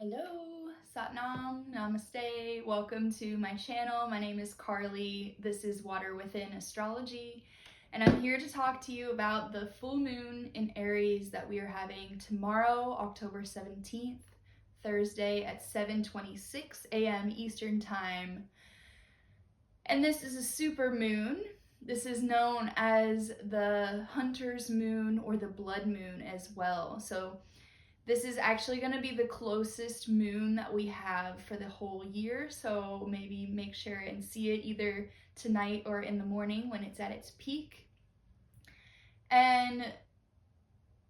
Hello, Satnam, Namaste, welcome to my channel. My name is Carly. This is Water Within Astrology, and I'm here to talk to you about the full moon in Aries that we are having tomorrow, October 17th, Thursday at 7:26 a.m. Eastern Time. And this is a super moon. This is known as the hunter's moon or the blood moon as well. So this is actually going to be the closest moon that we have for the whole year, so maybe make sure and see it either tonight or in the morning when it's at its peak. And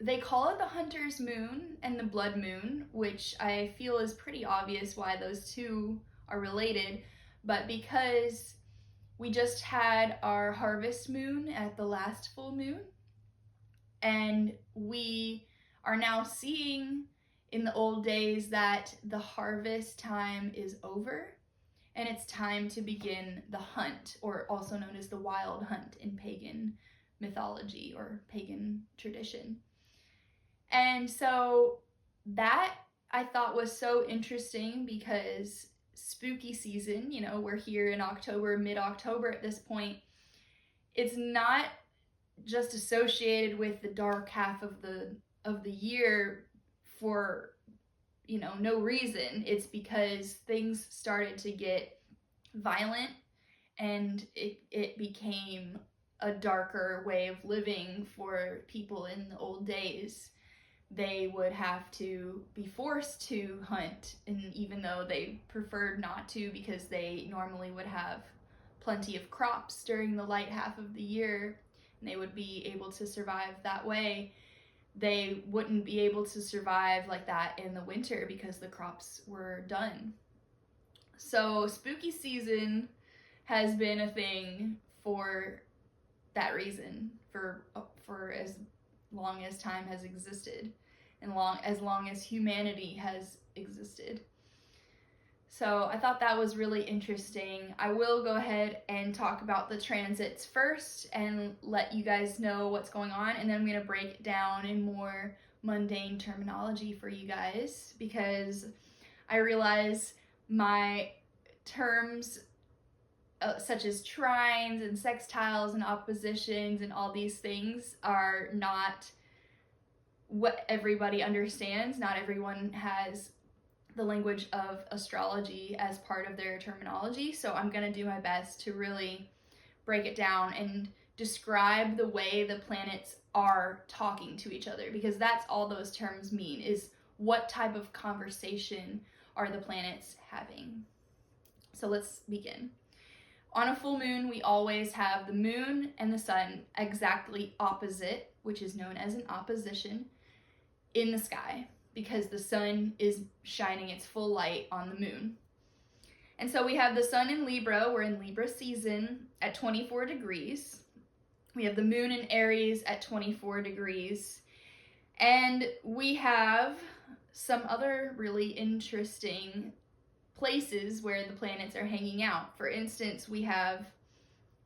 they call it the hunter's moon and the blood moon, which I feel is pretty obvious why those two are related, but because we just had our harvest moon at the last full moon, and we are now seeing in the old days that the harvest time is over and it's time to begin the hunt, or also known as the wild hunt in pagan mythology or pagan tradition. And so that I thought was so interesting because spooky season, we're here in October, mid-October at this point. It's not just associated with the dark half of the year for no reason. It's because things started to get violent and it became a darker way of living for people in the old days. They would have to be forced to hunt, and even though they preferred not to because they normally would have plenty of crops during the light half of the year and they would be able to survive that way, they wouldn't be able to survive like that in the winter because the crops were done. So spooky season has been a thing for that reason for as long as time has existed and as long as humanity has existed. So I thought that was really interesting. I will go ahead and talk about the transits first and let you guys know what's going on, and then I'm going to break it down in more mundane terminology for you guys, because I realize my terms such as trines and sextiles and oppositions and all these things are not what everybody understands. Not everyone has the language of astrology as part of their terminology, so I'm going to do my best to really break it down and describe the way the planets are talking to each other, because that's all those terms mean, is what type of conversation are the planets having. So let's begin. On a full moon, we always have the moon and the sun exactly opposite, which is known as an opposition, in the sky, because the sun is shining its full light on the moon. And so we have the sun in Libra. We're in Libra season at 24 degrees. We have the moon in Aries at 24 degrees. And we have some other really interesting places where the planets are hanging out. For instance, we have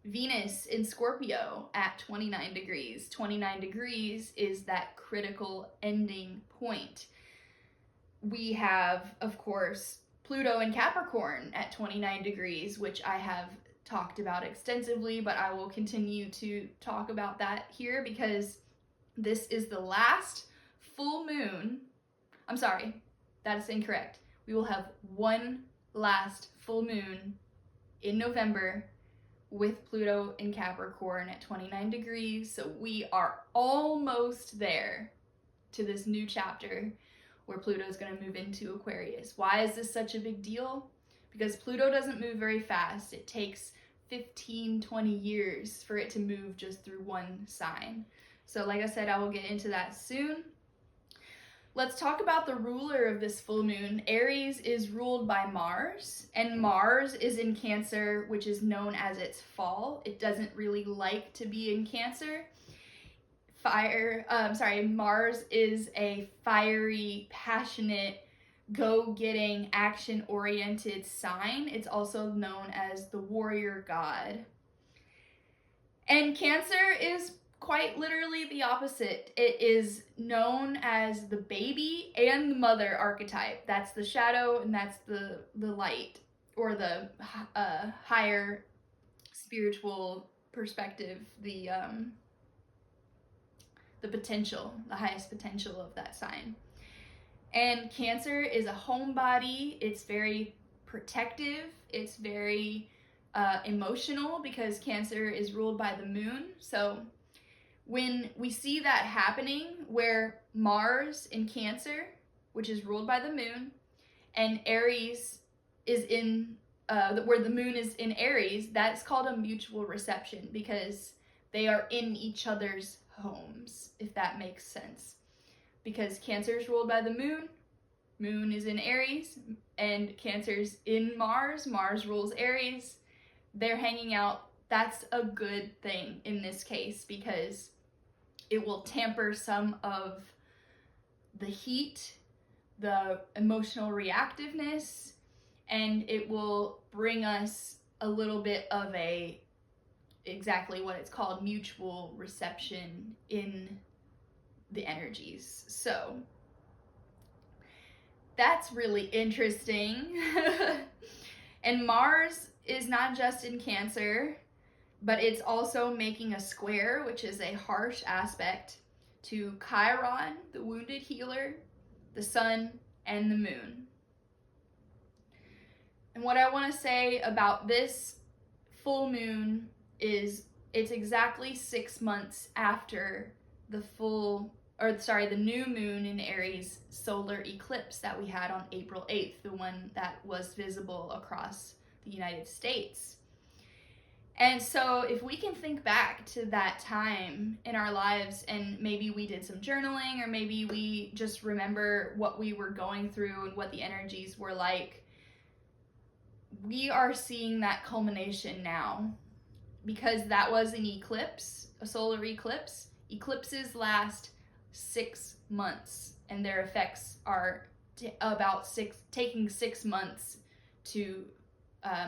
Venus in Scorpio at 29 degrees. 29 degrees is that critical ending point. We have, of course, Pluto in Capricorn at 29 degrees, which I have talked about extensively, but I will continue to talk about that here because this is the last full moon. I'm sorry, that is incorrect. We will have one last full moon in November with Pluto in Capricorn at 29 degrees. So we are almost there to this new chapter where Pluto is going to move into Aquarius. Why is this such a big deal? Because Pluto doesn't move very fast. It takes 15-20 years for it to move just through one sign. So like I said, I will get into that soon. Let's talk about the ruler of this full moon. Aries is ruled by Mars, and Mars is in Cancer, which is known as its fall. It doesn't really like to be in Cancer. Mars is a fiery, passionate, go-getting, action-oriented sign. It's also known as the warrior god. And Cancer is quite literally the opposite. It is known as the baby and the mother archetype. That's the shadow and that's the light, or the higher spiritual perspective, the potential, the highest potential of that sign. And Cancer is a homebody. It's very protective. It's very emotional, because Cancer is ruled by the moon. So when we see that happening, where Mars in Cancer, which is ruled by the moon, and Aries is in, where the moon is in Aries, that's called a mutual reception, because they are in each other's homes, if that makes sense. Because Cancer is ruled by the moon, moon is in Aries, and Cancer's in Mars, Mars rules Aries. They're hanging out. That's a good thing in this case, because it will tamper some of the heat, the emotional reactiveness, and it will bring us a little bit of a, exactly what it's called, mutual reception in the energies. So that's really interesting. And Mars is not just in Cancer, but it's also making a square, which is a harsh aspect, to Chiron, the wounded healer, the sun, and the moon. And what I want to say about this full moon is it's exactly 6 months after the new moon in Aries solar eclipse that we had on April 8th, the one that was visible across the United States. And so if we can think back to that time in our lives, and maybe we did some journaling, or maybe we just remember what we were going through and what the energies were like, we are seeing that culmination now, because that was an eclipse, a solar eclipse. Eclipses last 6 months, and their effects are taking 6 months to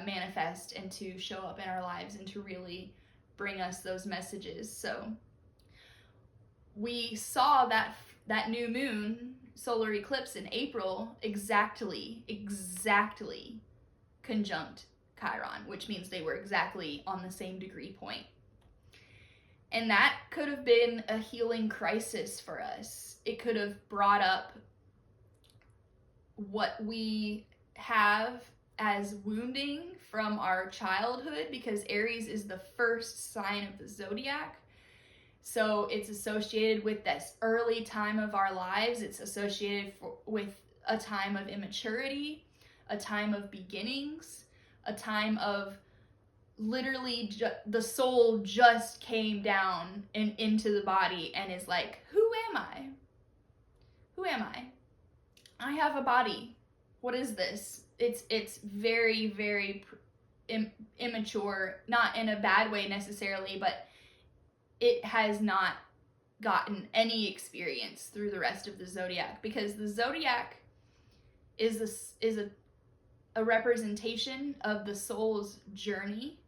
manifest and to show up in our lives and to really bring us those messages. So we saw that new moon solar eclipse in April exactly conjunct Chiron, which means they were exactly on the same degree point. And that could have been a healing crisis for us. It could have brought up what we have as wounding from our childhood, because Aries is the first sign of the zodiac. So it's associated with this early time of our lives. It's associated with a time of immaturity, a time of beginnings, a time of literally the soul just came down and into the body and is like, who am I? Who am I? I have a body. What is this? It's very, very immature, not in a bad way necessarily, but it has not gotten any experience through the rest of the zodiac, because the zodiac is a representation of the soul's journey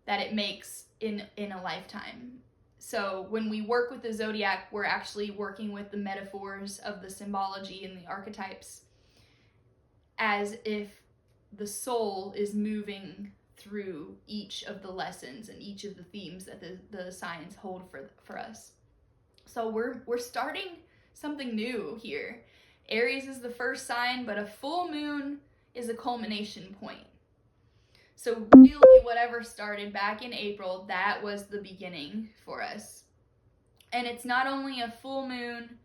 that it makes in a lifetime. So when we work with the zodiac, we're actually working with the metaphors of the symbology and the archetypes, as if the soul is moving through each of the lessons and each of the themes that the signs hold for us. So we're starting something new here. Aries is the first sign, but a full moon is a culmination point. So really, whatever started back in April, that was the beginning for us. And it's not only a full moon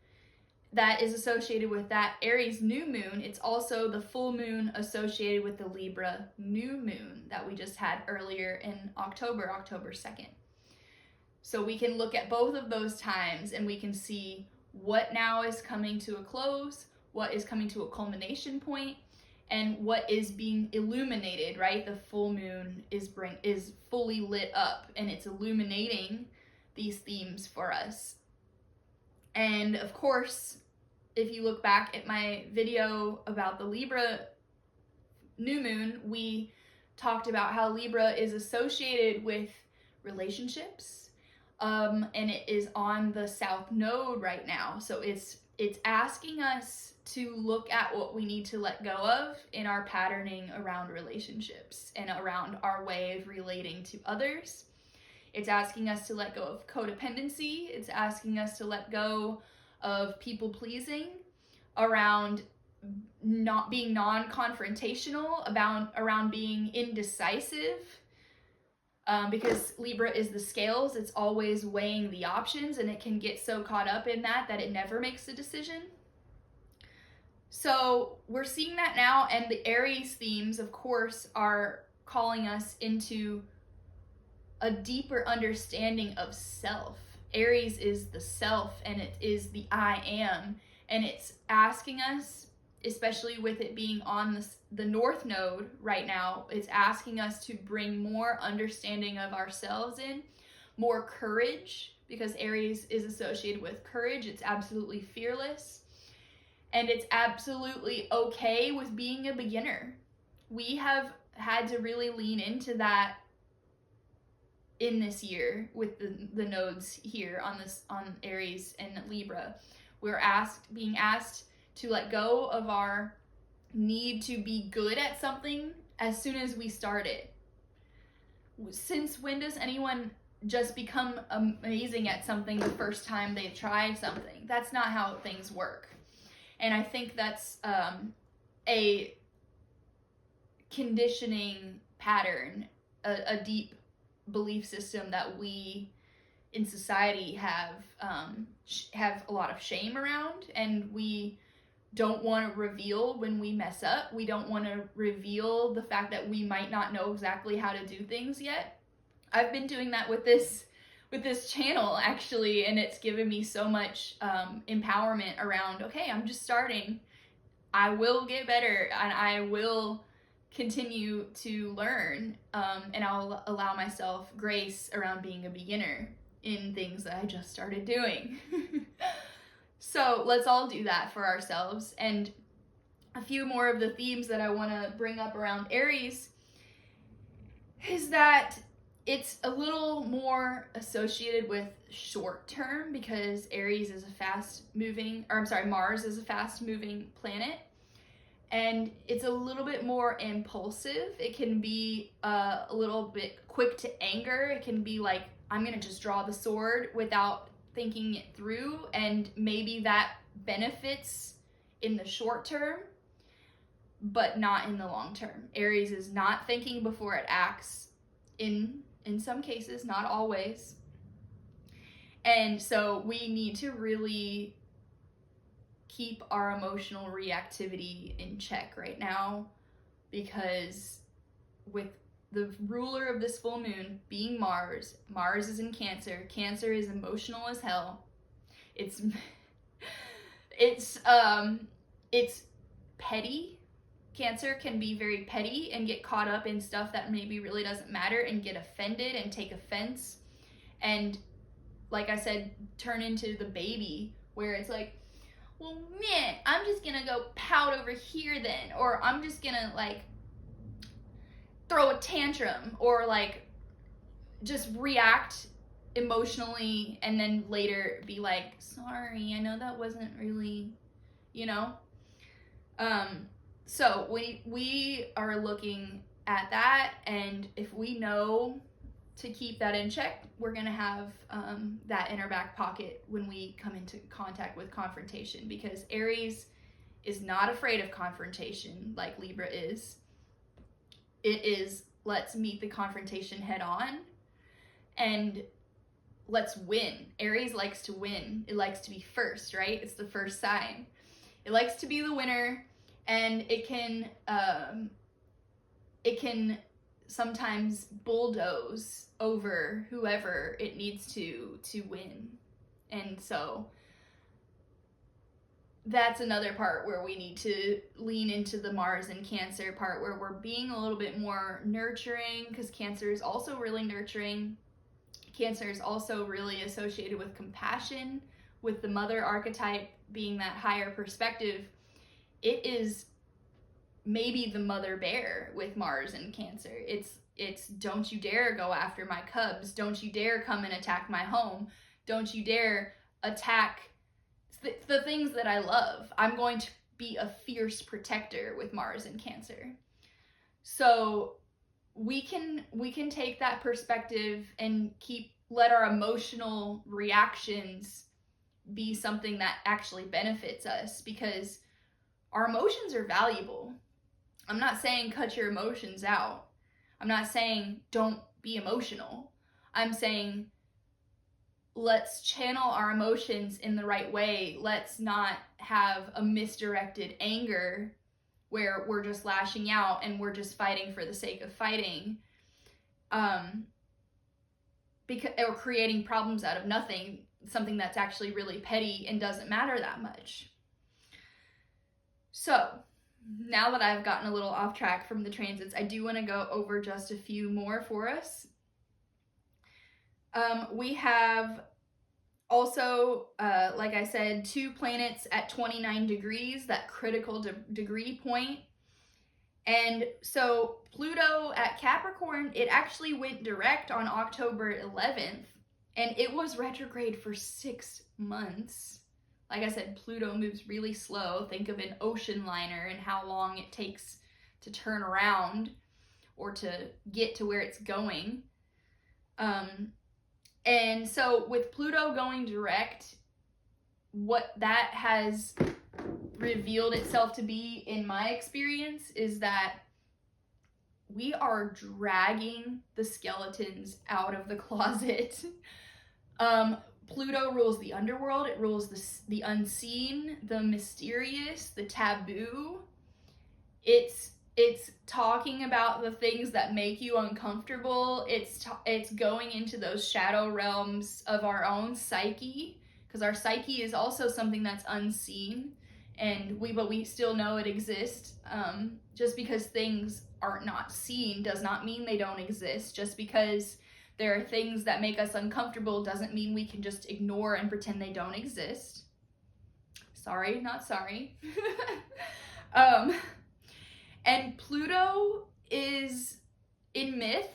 that is associated with that Aries new moon, it's also the full moon associated with the Libra new moon that we just had earlier in October 2nd. So we can look at both of those times and we can see what now is coming to a close, what is coming to a culmination point, and what is being illuminated, right? The full moon is fully lit up, and it's illuminating these themes for us. And of course, if you look back at my video about the Libra new moon, we talked about how Libra is associated with relationships, and it is on the south node right now. So it's asking us to look at what we need to let go of in our patterning around relationships and around our way of relating to others. It's asking us to let go of codependency. It's asking us to let go of people pleasing, around not being non-confrontational, around being indecisive. Because Libra is the scales, it's always weighing the options, and it can get so caught up in that it never makes a decision. So we're seeing that now, and the Aries themes, of course, are calling us into a deeper understanding of self. Aries is the self, and it is the I am, and it's asking us, especially with it being on the north node right now, it's asking us to bring more understanding of ourselves in, more courage, because Aries is associated with courage. It's absolutely fearless, and it's absolutely okay with being a beginner. We have had to really lean into that in this year with the nodes here on Aries and Libra. We're being asked to let go of our need to be good at something as soon as we start it. Since when does anyone just become amazing at something the first time they try something? That's not how things work. And I think that's a conditioning pattern, a deep belief system that we in society have a lot of shame around, and we don't want to reveal when we mess up. We don't want to reveal the fact that we might not know exactly how to do things yet. I've been doing that with this channel, actually, and it's given me so much empowerment around, okay, I'm just starting. I will get better, and I will continue to learn, and I'll allow myself grace around being a beginner in things that I just started doing. So let's all do that for ourselves. And a few more of the themes that I want to bring up around Aries is that it's a little more associated with short term, because Aries is Mars is a fast moving planet, and it's a little bit more impulsive. It can be a little bit quick to anger. It can be like, I'm gonna just draw the sword without thinking it through, and maybe that benefits in the short term, but not in the long term. Aries is not thinking before it acts in some cases, not always. And so we need to really keep our emotional reactivity in check right now, because with the ruler of this full moon being Mars is in Cancer. Cancer is emotional as hell. It's petty. Cancer can be very petty and get caught up in stuff that maybe really doesn't matter, and get offended and take offense, and like I said, turn into the baby where it's like, well, man, I'm just gonna go pout over here then, or I'm just gonna like throw a tantrum, or like just react emotionally and then later be like, sorry, I know that wasn't really, so we are looking at that, and if we know to keep that in check, we're gonna have that in our back pocket when we come into contact with confrontation, because Aries is not afraid of confrontation like Libra is. It is, let's meet the confrontation head on and let's win. Aries likes to win. It likes to be first, right? It's the first sign. It likes to be the winner, and it can sometimes bulldoze over whoever it needs to win. And so that's another part where we need to lean into the Mars and Cancer part, where we're being a little bit more nurturing, because Cancer is also really nurturing. Cancer is also really associated with compassion, with the mother archetype being that higher perspective. It is maybe the mother bear with Mars and Cancer. It's It's don't you dare go after my cubs. Don't you dare come and attack my home. Don't you dare attack the things that I love. I'm going to be a fierce protector with Mars in Cancer. So we can take that perspective and let our emotional reactions be something that actually benefits us, because our emotions are valuable. I'm not saying cut your emotions out. I'm not saying don't be emotional. I'm saying let's channel our emotions in the right way. Let's not have a misdirected anger where we're just lashing out and we're just fighting for the sake of fighting, or creating problems out of nothing, something that's actually really petty and doesn't matter that much. So now that I've gotten a little off track from the transits, I do want to go over just a few more for us. We have also, like I said, 2 planets at 29 degrees, that critical degree point. And so Pluto at Capricorn, it actually went direct on October 11th, and it was retrograde for 6 months. Like I said, Pluto moves really slow. Think of an ocean liner and how long it takes to turn around or to get to where it's going. And so with Pluto going direct, what that has revealed itself to be in my experience is that we are dragging the skeletons out of the closet. Pluto rules the underworld. It rules the unseen, the mysterious, the taboo. It's talking about the things that make you uncomfortable. It's going into those shadow realms of our own psyche, because our psyche is also something that's unseen, and we still know it exists. Just because things are not seen does not mean they don't exist. Just because there are things that make us uncomfortable doesn't mean we can just ignore and pretend they don't exist. Sorry, not sorry. And Pluto is, in myth,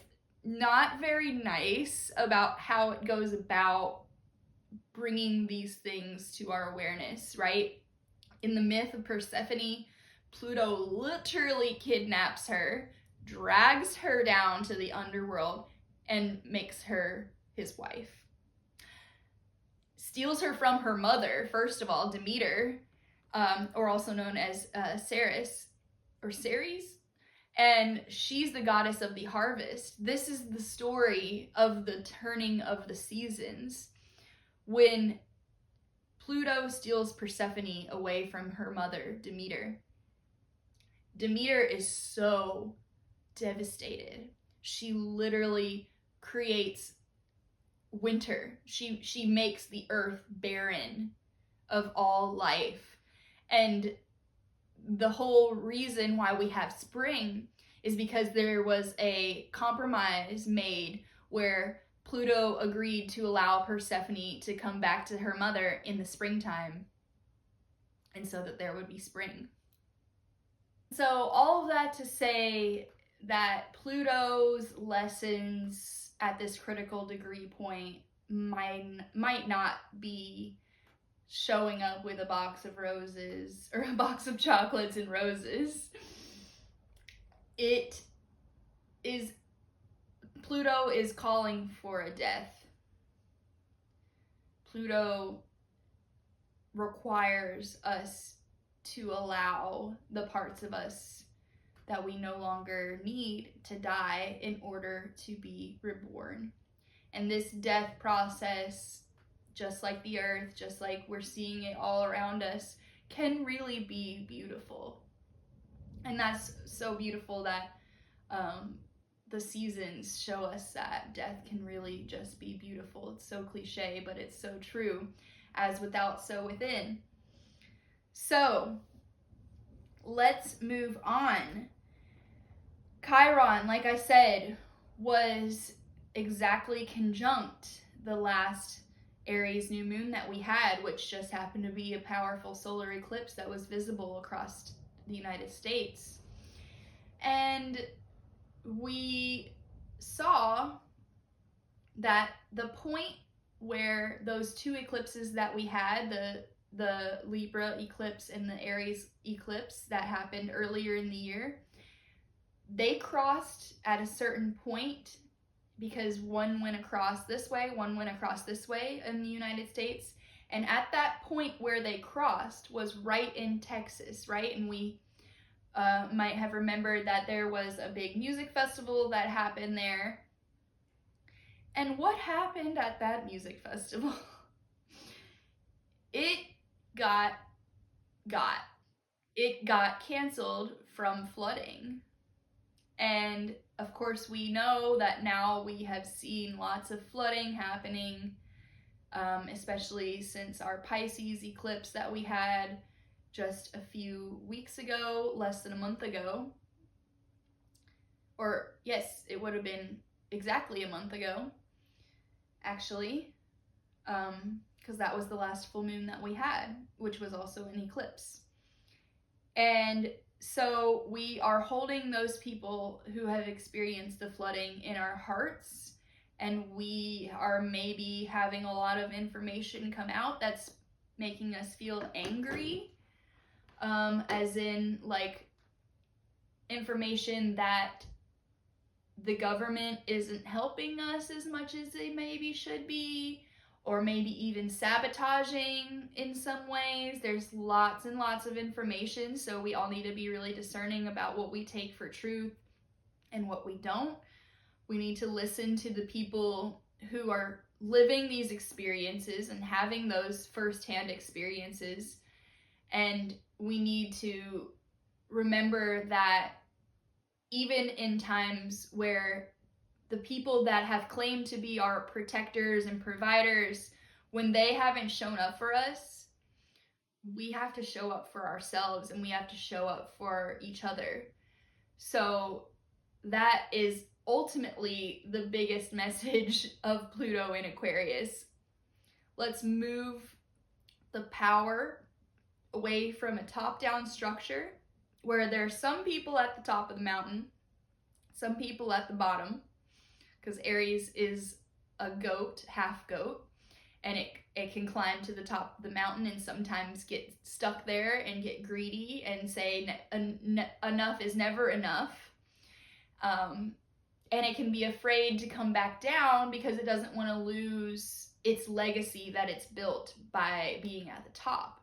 not very nice about how it goes about bringing these things to our awareness, right? In the myth of Persephone, Pluto literally kidnaps her, drags her down to the underworld, and makes her his wife. Steals her from her mother, first of all, Demeter, or also known as Ceres, or Ceres, and she's the goddess of the harvest. This is the story of the turning of the seasons. When Pluto steals Persephone away from her mother, Demeter, Demeter is so devastated. She literally creates winter. She makes the earth barren of all life. And the whole reason why we have spring is because there was a compromise made where Pluto agreed to allow Persephone to come back to her mother in the springtime, and so that there would be spring. So all of that to say that Pluto's lessons at this critical degree point might not be showing up with a box of roses or a box of chocolates and roses. Pluto is calling for a death. Pluto requires us to allow the parts of us that we no longer need to die in order to be reborn. And this death process, just like the earth, just like we're seeing it all around us, can really be beautiful. And that's so beautiful that the seasons show us that death can really just be beautiful. It's so cliche, but it's so true. As without, so within. So let's move on. Chiron, like I said, was exactly conjunct the last Aries new moon that we had, which just happened to be a powerful solar eclipse that was visible across the United States. And we saw that the point where those two eclipses that we had, the Libra eclipse and the Aries eclipse that happened earlier in the year, they crossed at a certain point because one went across this way, one went across this way in the United States. And at that point where they crossed was right in Texas, right? And we might have remembered that there was a big music festival that happened there. And what happened at that music festival? It got canceled from flooding. And of course, we know that now we have seen lots of flooding happening, especially since our Pisces eclipse that we had just a few weeks ago, less than a month ago. Or, yes, it would have been exactly a month ago, actually, because that was the last full moon that we had, which was also an eclipse. And so we are holding those people who have experienced the flooding in our hearts, and we are maybe having a lot of information come out that's making us feel angry, as in like information that the government isn't helping us as much as they maybe should be, or maybe even sabotaging in some ways. There's lots and lots of information, so we all need to be really discerning about what we take for truth and what we don't. We need to listen to the people who are living these experiences and having those firsthand experiences, and we need to remember that even in times where the people that have claimed to be our protectors and providers, when they haven't shown up for us, we have to show up for ourselves and we have to show up for each other. So that is ultimately the biggest message of Pluto in Aquarius. Let's move the power away from a top-down structure where there's some people at the top of the mountain, some people at the bottom, because Aries is a goat, half goat, and it can climb to the top of the mountain and sometimes get stuck there and get greedy and say enough is never enough. And it can be afraid to come back down because it doesn't want to lose its legacy that it's built by being at the top.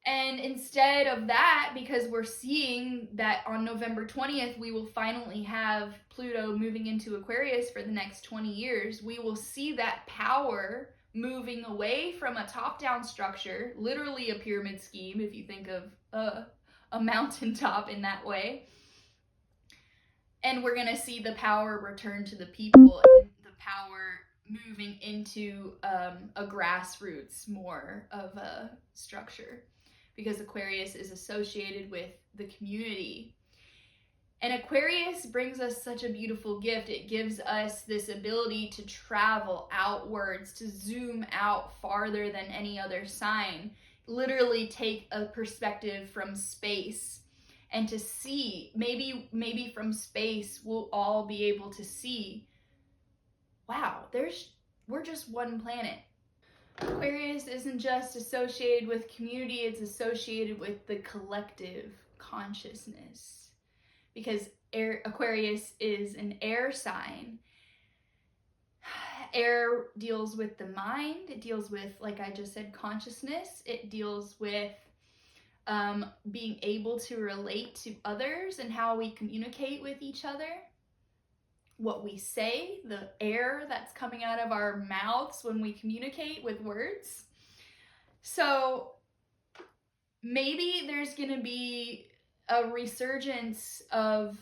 And instead of that, because we're seeing that on November 20th, we will finally have Pluto moving into Aquarius for the next 20 years, we will see that power moving away from a top-down structure, literally a pyramid scheme, if you think of a mountaintop in that way. And we're going to see the power return to the people and the power moving into a grassroots more of a structure, because Aquarius is associated with the community. And Aquarius brings us such a beautiful gift. It gives us this ability to travel outwards, to zoom out farther than any other sign, literally take a perspective from space and to see, maybe from space we'll all be able to see, wow, we're just one planet. Aquarius isn't just associated with community, it's associated with the collective consciousness. Because Aquarius is an air sign. Air deals with the mind, it deals with, like I just said, consciousness. It deals with being able to relate to others and how we communicate with each other. What we say, the air that's coming out of our mouths when we communicate with words. So maybe there's going to be a resurgence of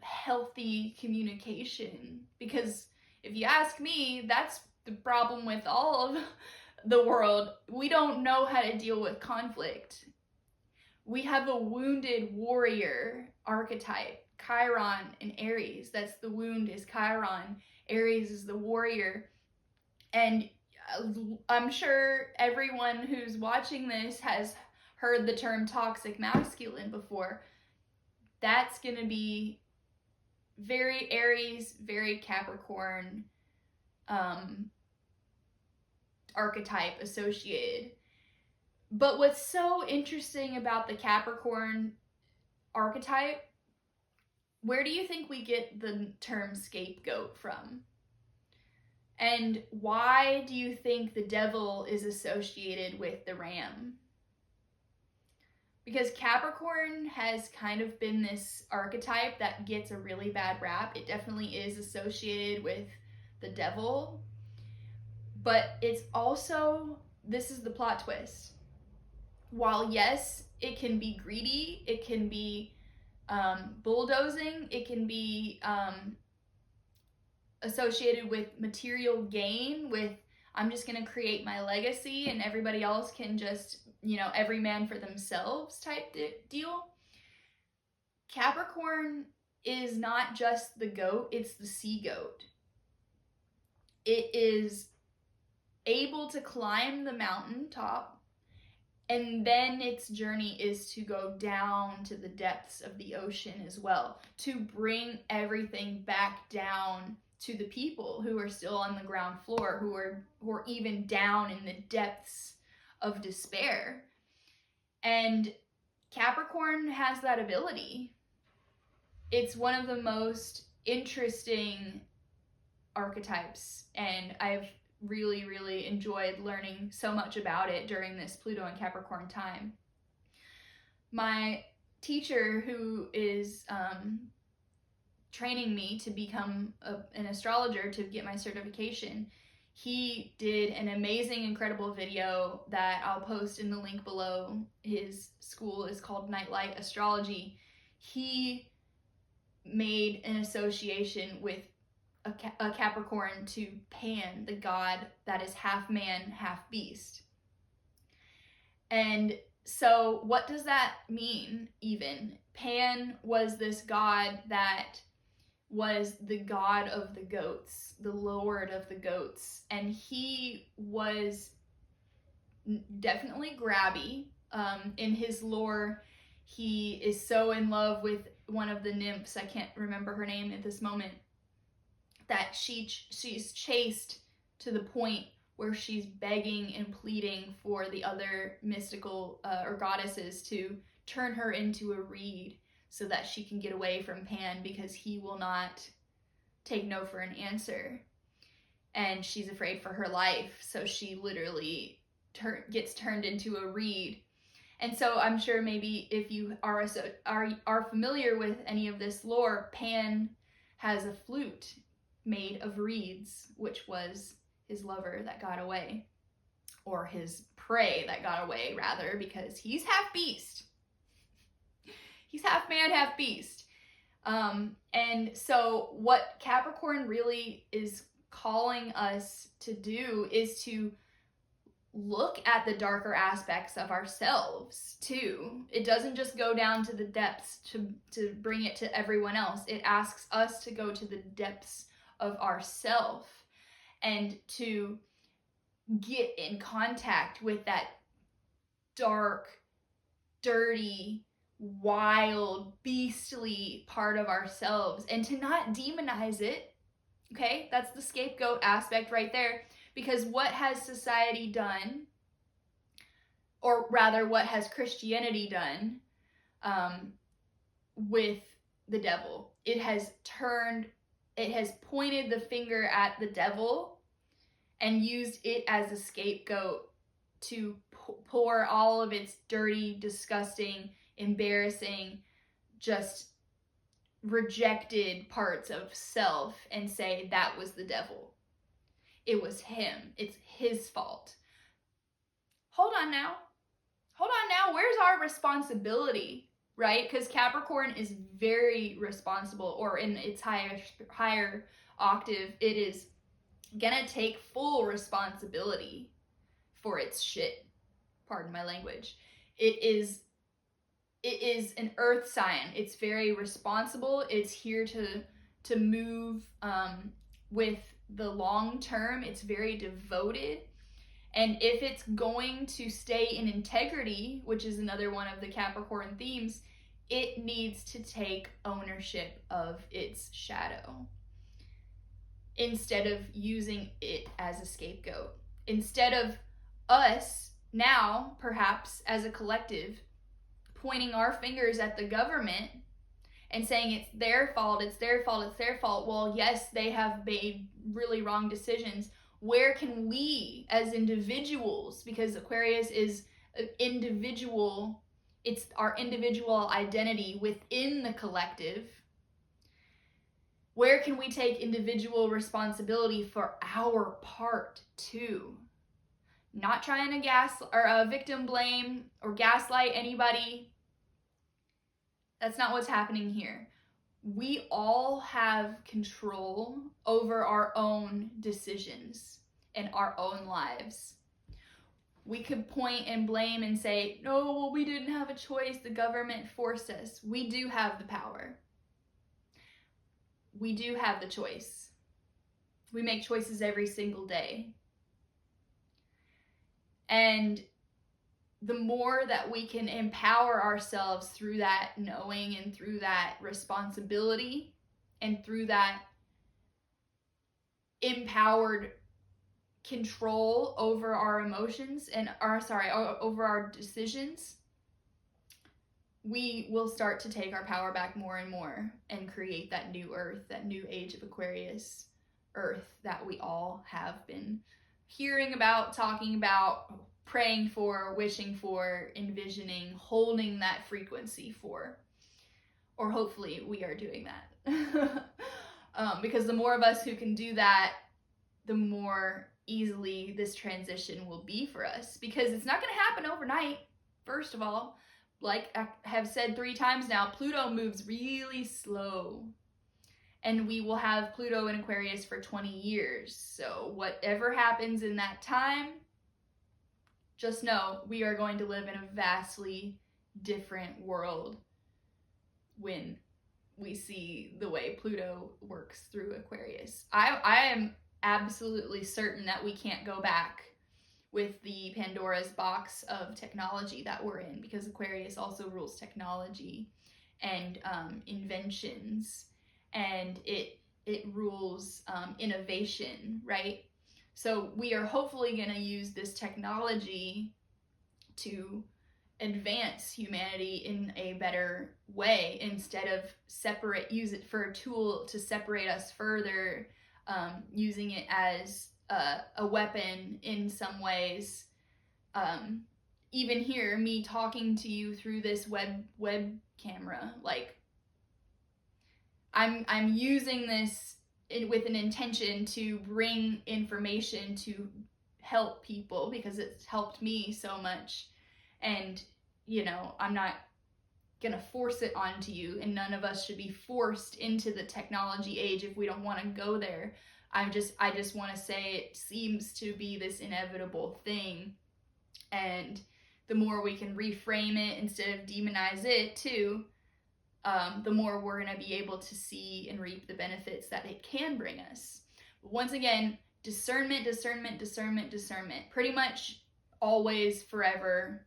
healthy communication, because if you ask me, that's the problem with all of the world. We don't know how to deal with conflict. We have a wounded warrior archetype. Chiron and Aries, that's the wound is Chiron, Aries is the warrior. And I'm sure everyone who's watching this has heard the term toxic masculine before. That's going to be very Aries, very Capricorn archetype associated. But what's so interesting about the Capricorn archetype, where do you think we get the term scapegoat from? And why do you think the devil is associated with the ram? Because Capricorn has kind of been this archetype that gets a really bad rap. It definitely is associated with the devil. But it's also, this is the plot twist. While yes, it can be greedy, it can be bulldozing, it can be associated with material gain, with I'm just going to create my legacy and everybody else can just, every man for themselves type deal. Capricorn is not just the goat, it's the sea goat. It is able to climb the mountaintop, and then its journey is to go down to the depths of the ocean as well, to bring everything back down to the people who are still on the ground floor, who are even down in the depths of despair. And Capricorn has that ability. It's one of the most interesting archetypes, and I've really, really enjoyed learning so much about it during this Pluto and Capricorn time. My teacher, who is training me to become an astrologer to get my certification, he did an amazing, incredible video that I'll post in the link below. His school is called Nightlight Astrology. He made an association with a Capricorn to Pan, the god that is half man, half beast. And so what does that mean even? Pan was this god that was the god of the goats, the lord of the goats, and he was definitely grabby. In his lore, he is so in love with one of the nymphs, I can't remember her name at this moment, that she's chased to the point where she's begging and pleading for the other mystical or goddesses to turn her into a reed so that she can get away from Pan, because he will not take no for an answer. And she's afraid for her life, so she literally gets turned into a reed. And so I'm sure maybe if you are familiar with any of this lore, Pan has a flute made of reeds, which was his lover that got away, or his prey that got away, rather, because he's half beast. He's half man, half beast. And so what Capricorn really is calling us to do is to look at the darker aspects of ourselves too. It doesn't just go down to the depths to bring it to everyone else. It asks us to go to the depths of ourself and to get in contact with that dark, dirty, wild, beastly part of ourselves, and to not demonize it. Okay, that's the scapegoat aspect right there. Because what has society done, or rather what has Christianity done with the devil? It has pointed the finger at the devil and used it as a scapegoat to pour all of its dirty, disgusting, embarrassing, just rejected parts of self and say that was the devil. It was him. It's his fault. Hold on now. Where's our responsibility, right? Because Capricorn is very responsible, or in its higher octave, it is gonna take full responsibility for its shit. Pardon my language. It is an earth sign. It's very responsible. It's here to move with the long term. It's very devoted. And if it's going to stay in integrity, which is another one of the Capricorn themes, it needs to take ownership of its shadow instead of using it as a scapegoat. Instead of us now, perhaps as a collective, pointing our fingers at the government and saying it's their fault, it's their fault, it's their fault. Well, yes, they have made really wrong decisions. Where can we as individuals, because Aquarius is an individual, it's our individual identity within the collective, where can we take individual responsibility for our part too? Not trying to victim blame or gaslight anybody. That's not what's happening here. We all have control over our own decisions and our own lives. We could point and blame and say, no, well, we didn't have a choice. The government forced us. We do have the power. We do have the choice. We make choices every single day. And the more that we can empower ourselves through that knowing and through that responsibility and through that empowered control over our emotions and over our decisions, we will start to take our power back more and more and create that new earth, that new age of Aquarius earth that we all have been hearing about, talking about, praying for, wishing for, envisioning, holding that frequency for. Or hopefully we are doing that. Because the more of us who can do that, the more easily this transition will be for us. Because it's not going to happen overnight, first of all. Like I have said 3 times now, Pluto moves really slow. And we will have Pluto in Aquarius for 20 years. So whatever happens in that time, just know we are going to live in a vastly different world when we see the way Pluto works through Aquarius. I am absolutely certain that we can't go back with the Pandora's box of technology that we're in, because Aquarius also rules technology and inventions, and it rules innovation, right? So we are hopefully going to use this technology to advance humanity in a better way instead of use it for a tool to separate us further, using it as a weapon in some ways. Even here, me talking to you through this web camera, like I'm using this with an intention to bring information to help people because it's helped me so much. And, I'm not gonna force it onto you, and none of us should be forced into the technology age if we don't want to go there. I just want to say it seems to be this inevitable thing, and the more we can reframe it instead of demonize it too, the more we're going to be able to see and reap the benefits that it can bring us. But once again, discernment. Pretty much always, forever,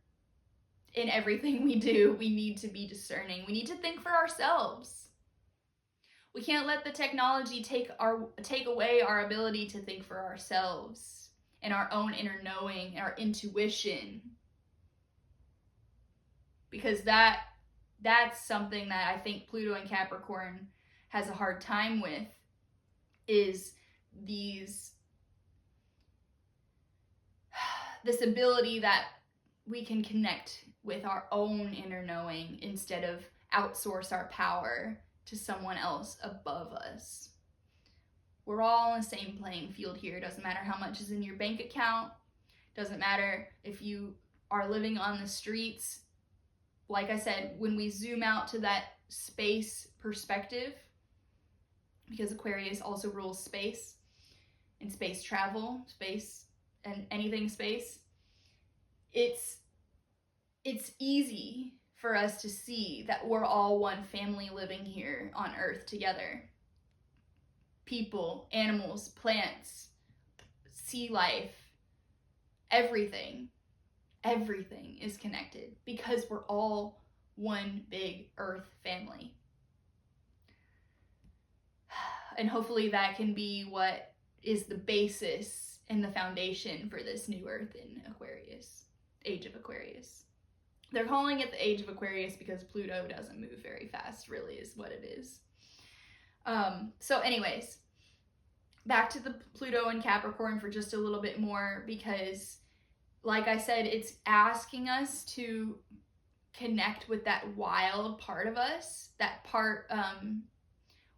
in everything we do, we need to be discerning. We need to think for ourselves. We can't let the technology take away our ability to think for ourselves and our own inner knowing, our intuition. Because that's something that I think Pluto and Capricorn has a hard time with, is this ability that we can connect with our own inner knowing instead of outsource our power to someone else above us. We're all on the same playing field here. Doesn't matter how much is in your bank account. Doesn't matter if you are living on the streets. Like I said, when we zoom out to that space perspective, because Aquarius also rules space and space travel, space and anything space, it's easy for us to see that we're all one family living here on Earth together. People, animals, plants, sea life, everything is connected because we're all one big earth family. And hopefully that can be what is the basis and the foundation for this new earth in Aquarius, age of Aquarius. They're calling it the age of Aquarius because Pluto doesn't move very fast, really, is what it is. So anyways, back to the Pluto and Capricorn for just a little bit more, because like I said, it's asking us to connect with that wild part of us, that part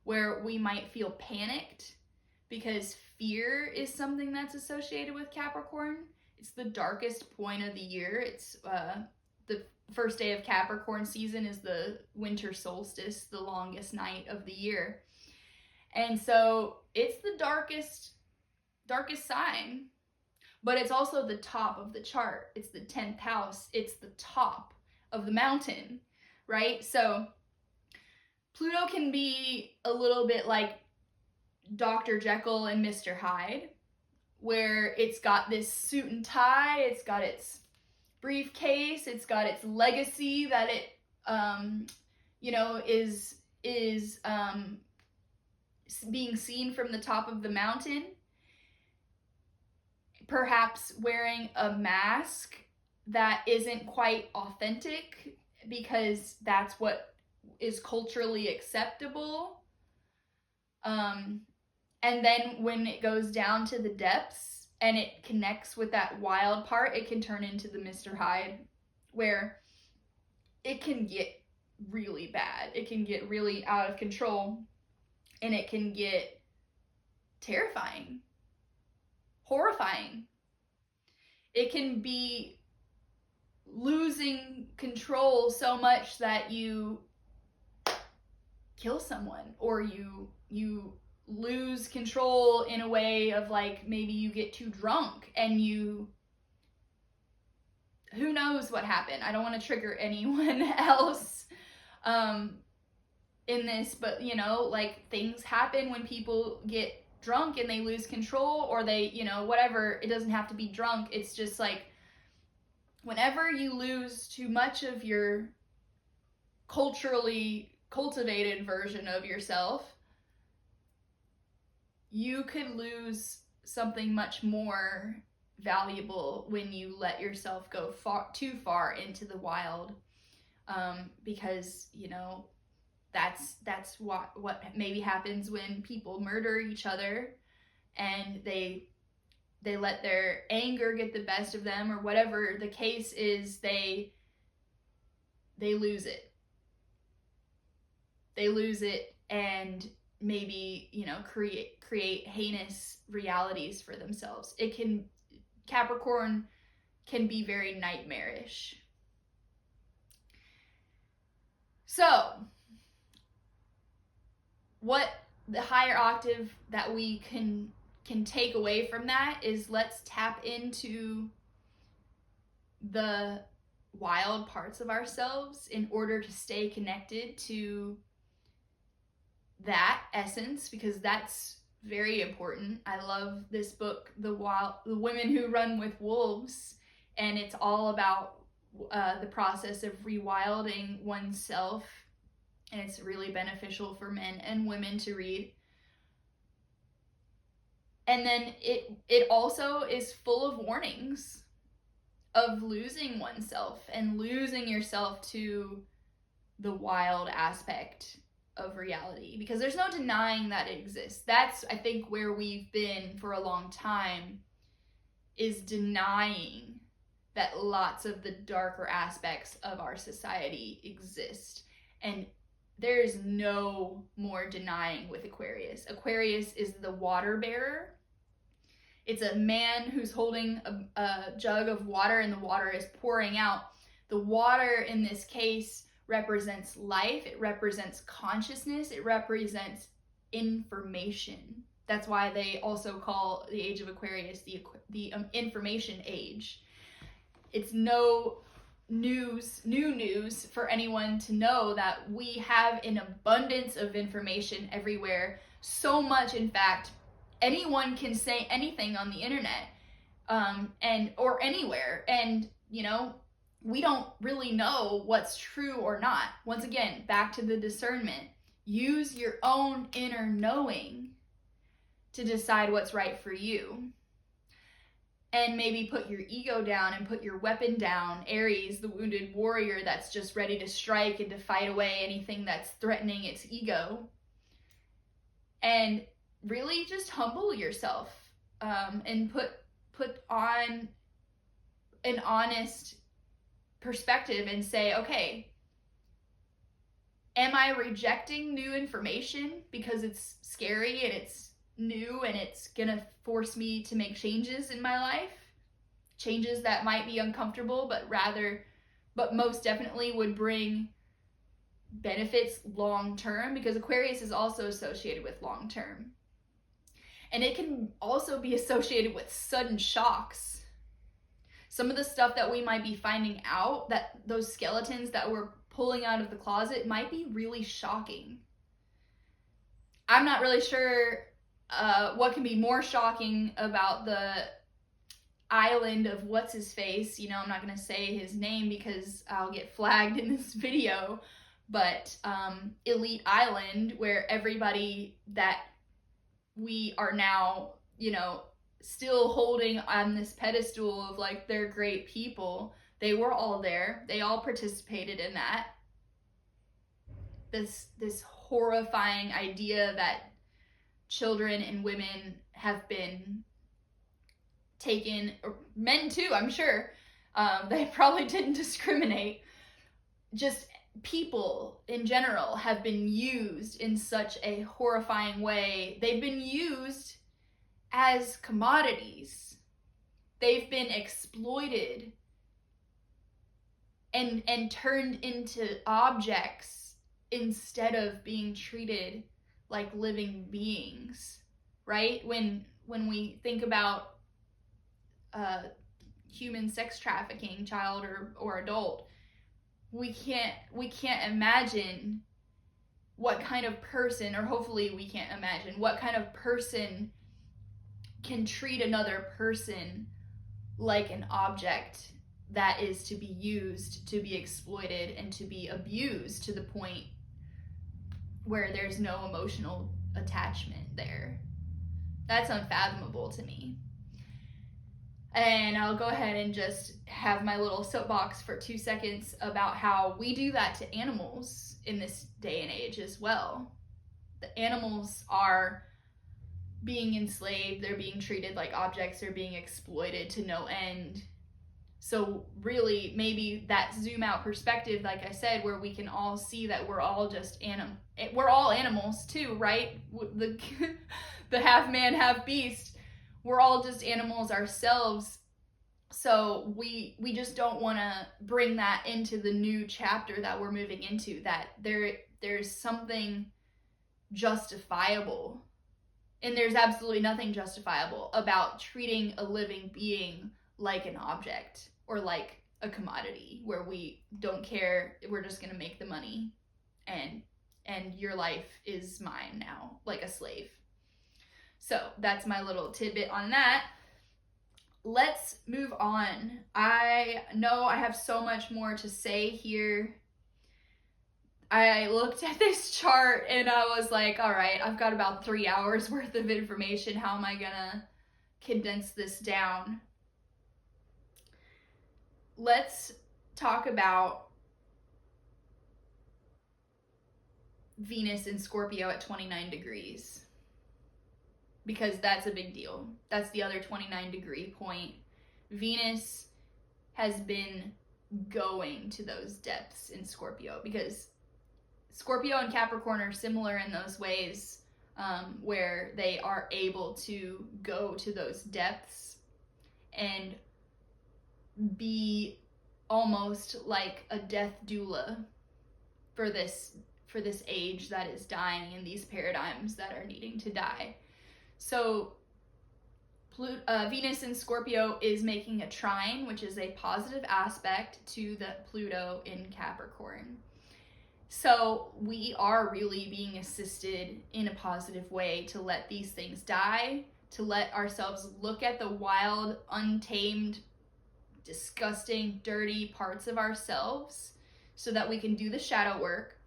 where we might feel panicked, because fear is something that's associated with Capricorn. It's the darkest point of the year. It's the first day of Capricorn season is the winter solstice, the longest night of the year. And so it's the darkest sign, but it's also the top of the chart. It's the 10th house. It's the top of the mountain, right? So Pluto can be a little bit like Dr. Jekyll and Mr. Hyde, where it's got this suit and tie, it's got its briefcase, it's got its legacy that it, is being seen from the top of the mountain, perhaps wearing a mask that isn't quite authentic because that's what is culturally acceptable. And then when it goes down to the depths and it connects with that wild part, it can turn into the Mr. Hyde, where it can get really bad. It can get really out of control, and it can get terrifying, horrifying. It can be losing control so much that you kill someone, or you lose control in a way of like maybe you get too drunk and who knows what happened. I don't want to trigger anyone else in this, but like things happen when people get drunk and they lose control, or they, whatever. It doesn't have to be drunk. It's just like whenever you lose too much of your culturally cultivated version of yourself, you could lose something much more valuable when you let yourself go too far into the wild, because that's what maybe happens when people murder each other and they let their anger get the best of them, or whatever the case is. They lose it and maybe create heinous realities for themselves. Capricorn can be very nightmarish. So what the higher octave that we can take away from that is, let's tap into the wild parts of ourselves in order to stay connected to that essence, because that's very important. I love this book, The Women Who Run with Wolves, and it's all about the process of rewilding oneself, and it's really beneficial for men and women to read. And then it also is full of warnings of losing oneself and losing yourself to the wild aspect of reality, because there's no denying that it exists. That's, I think, where we've been for a long time, is denying that lots of the darker aspects of our society exist. And there's no more denying with Aquarius. Aquarius is the water bearer. It's a man who's holding a jug of water, and the water is pouring out. The water in this case represents life. It represents consciousness. It represents information. That's why they also call the age of Aquarius the information age. It's new news for anyone to know that we have an abundance of information everywhere. So much, in fact, anyone can say anything on the internet, or anywhere. And we don't really know what's true or not. Once again, back to the discernment. Use your own inner knowing to decide what's right for you. And maybe put your ego down and put your weapon down. Aries, the wounded warrior that's just ready to strike and to fight away anything that's threatening its ego. And really just humble yourself, and put on an honest perspective and say, okay, am I rejecting new information because it's scary and it's new and it's gonna force me to make changes in my life? Changes that might be uncomfortable, but most definitely would bring benefits long term, because Aquarius is also associated with long term. And it can also be associated with sudden shocks. Some of the stuff that we might be finding out, that those skeletons that we're pulling out of the closet, might be really shocking. I'm not really sure what can be more shocking about the island of what's his face. You know, I'm not going to say his name because I'll get flagged in this video, but Elite Island, where everybody that we are now, you know, still holding on this pedestal of like they're great people, they were all there. They all participated in that. This horrifying idea that children and women have been taken, or men too, I'm sure. They probably didn't discriminate. Just people in general have been used in such a horrifying way. They've been used as commodities. They've been exploited and turned into objects instead of being treated like living beings, right? When we think about human sex trafficking, child or adult, we can't imagine what kind of person, or hopefully we can't imagine what kind of person can treat another person like an object that is to be used, to be exploited, and to be abused to the point where there's no emotional attachment there. That's unfathomable to me. And I'll go ahead and just have my little soapbox for 2 seconds about how we do that to animals in this day and age as well. The animals are being enslaved, they're being treated like objects, they're being exploited to no end. So really, maybe that zoom out perspective, like I said, where we can all see that we're all just we're all animals too, right? The half man, half beast. We're all just animals ourselves. So we just don't want to bring that into the new chapter that we're moving into, that there's something justifiable. And there's absolutely nothing justifiable about treating a living being like an object or like a commodity where we don't care, we're just going to make the money and your life is mine now, like a slave. So that's my little tidbit on that. Let's move on. I know I have so much more to say here. I looked at this chart and I was like, all right, I've got about 3 hours worth of information. How am I gonna condense this down? Let's talk about Venus in Scorpio at 29 degrees. Because that's a big deal. That's the other 29-degree point. Venus has been going to those depths in Scorpio, because Scorpio and Capricorn are similar in those ways, where they are able to go to those depths and be almost like a death doula for this age that is dying and these paradigms that are needing to die. So Venus in Scorpio is making a trine, which is a positive aspect to the Pluto in Capricorn. So we are really being assisted in a positive way to let these things die, to let ourselves look at the wild, untamed disgusting, dirty parts of ourselves so that we can do the shadow work,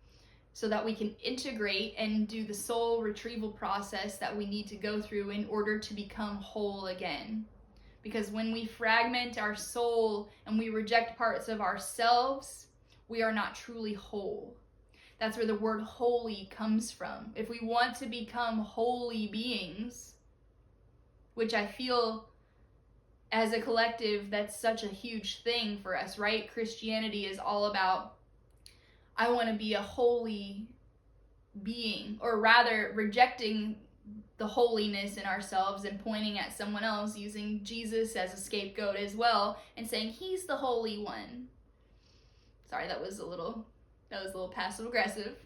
so that we can integrate and do the soul retrieval process that we need to go through in order to become whole again. Because when we fragment our soul and we reject parts of ourselves, we are not truly whole. That's where the word holy comes from. If we want to become holy beings, which I feel as a collective, that's such a huge thing for us, right? Christianity is all about, I want to be a holy being, or rather rejecting the holiness in ourselves and pointing at someone else, using Jesus as a scapegoat as well, and saying he's the holy one. Sorry, that was a little passive aggressive.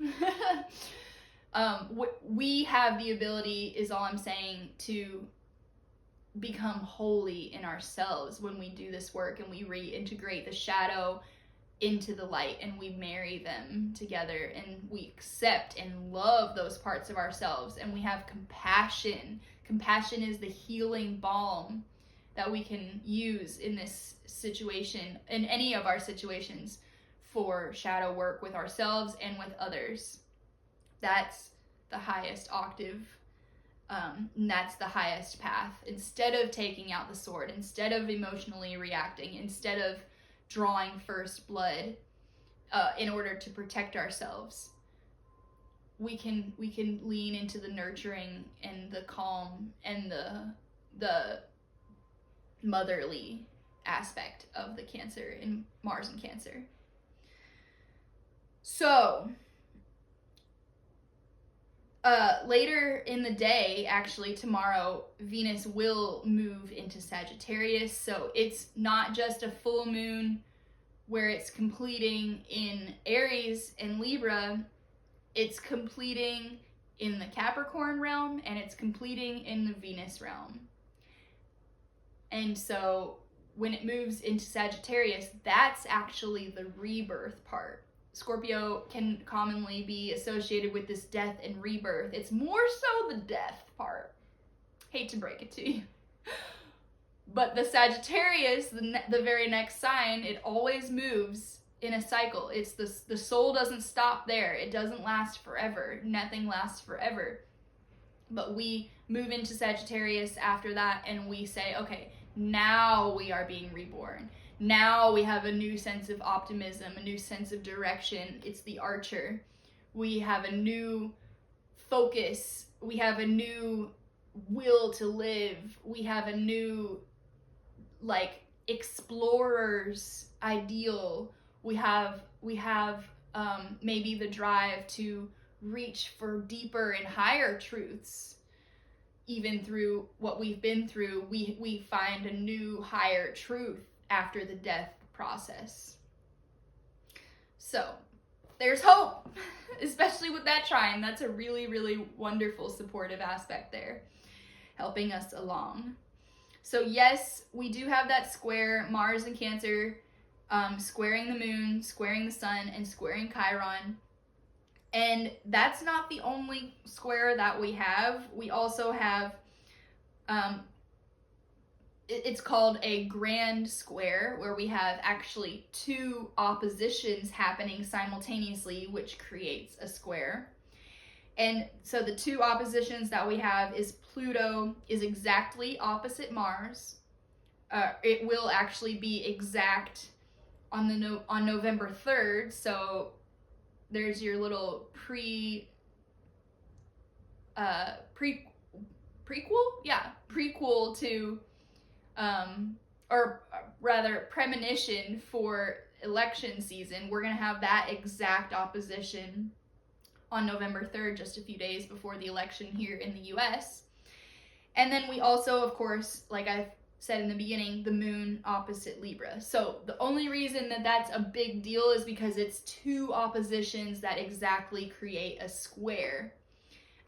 We have the ability, is all I'm saying, to become holy in ourselves when we do this work and we reintegrate the shadow into the light, and we marry them together, and we accept and love those parts of ourselves, and we have compassion. Compassion is the healing balm that we can use in this situation, in any of our situations, for shadow work with ourselves and with others. That's the highest octave, and that's the highest path. Instead of taking out the sword, instead of emotionally reacting, instead of drawing first blood in order to protect ourselves, we can lean into the nurturing and the calm and the motherly aspect of the Cancer in Mars and Cancer. So later in the day, actually tomorrow, Venus will move into Sagittarius. So it's not just a full moon where it's completing in Aries and Libra, it's completing in the Capricorn realm, and it's completing in the Venus realm. And so when it moves into Sagittarius, that's actually the rebirth part. Scorpio can commonly be associated with this death and rebirth. It's more so the death part. Hate to break it to you. But the Sagittarius, the very next sign, it always moves in a cycle. It's the soul doesn't stop there. It doesn't last forever. Nothing lasts forever. But we move into Sagittarius after that, and we say, okay, now we are being reborn. Now we have a new sense of optimism, a new sense of direction. It's the Archer. We have a new focus. We have a new will to live. We have a new, explorer's ideal. We have maybe the drive to reach for deeper and higher truths. Even through what we've been through, we find a new higher truth after the death process. So there's hope, especially with that trine. That's a really, really wonderful supportive aspect there, helping us along. So yes, we do have that square, Mars and Cancer, squaring the moon, squaring the sun, and squaring Chiron. And that's not the only square that we have. We also have, it's called a grand square, where we have actually two oppositions happening simultaneously, which creates a square. And so the two oppositions that we have is Pluto is exactly opposite Mars. It will actually be exact on November 3rd. So there's your little prequel? Yeah, prequel to, or rather premonition for election season. We're going to have that exact opposition on November 3rd, just a few days before the election here in the US. And then we also, of course, like I've said in the beginning, the moon opposite Libra. So the only reason that that's a big deal is because it's two oppositions that exactly create a square.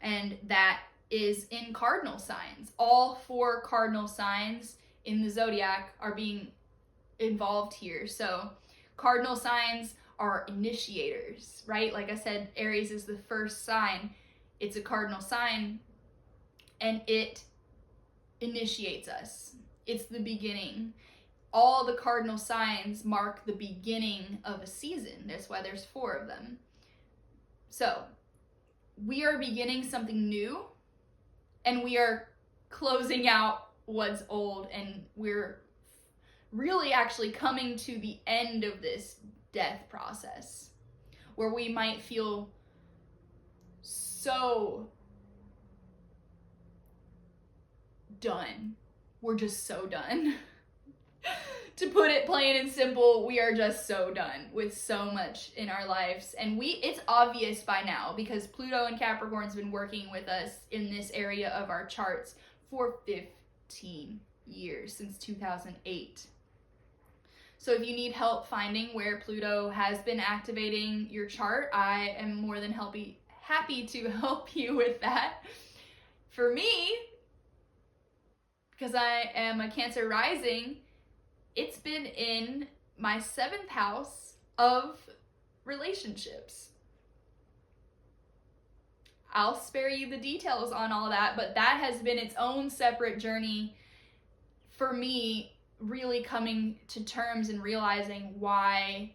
And that is in cardinal signs. All four cardinal signs in the zodiac are being involved here. So cardinal signs are initiators, right? Like I said, Aries is the first sign. It's a cardinal sign, and it initiates us. It's the beginning. all the cardinal signs mark the beginning of a season. That's why there's 4 of them. So we are beginning something new, and we are closing out what's old, and we're really actually coming to the end of this death process, where we might feel so done. We're just so done. To put it plain and simple, we are just so done with so much in our lives. And it's obvious by now, because Pluto in Capricorn's been working with us in this area of our charts for 15 years, since 2008. So if you need help finding where Pluto has been activating your chart, I am more than happy to help you with that. For me, because I am a Cancer rising, it's been in my 7th house of relationships. I'll spare you the details on all that, but that has been its own separate journey for me, really coming to terms and realizing why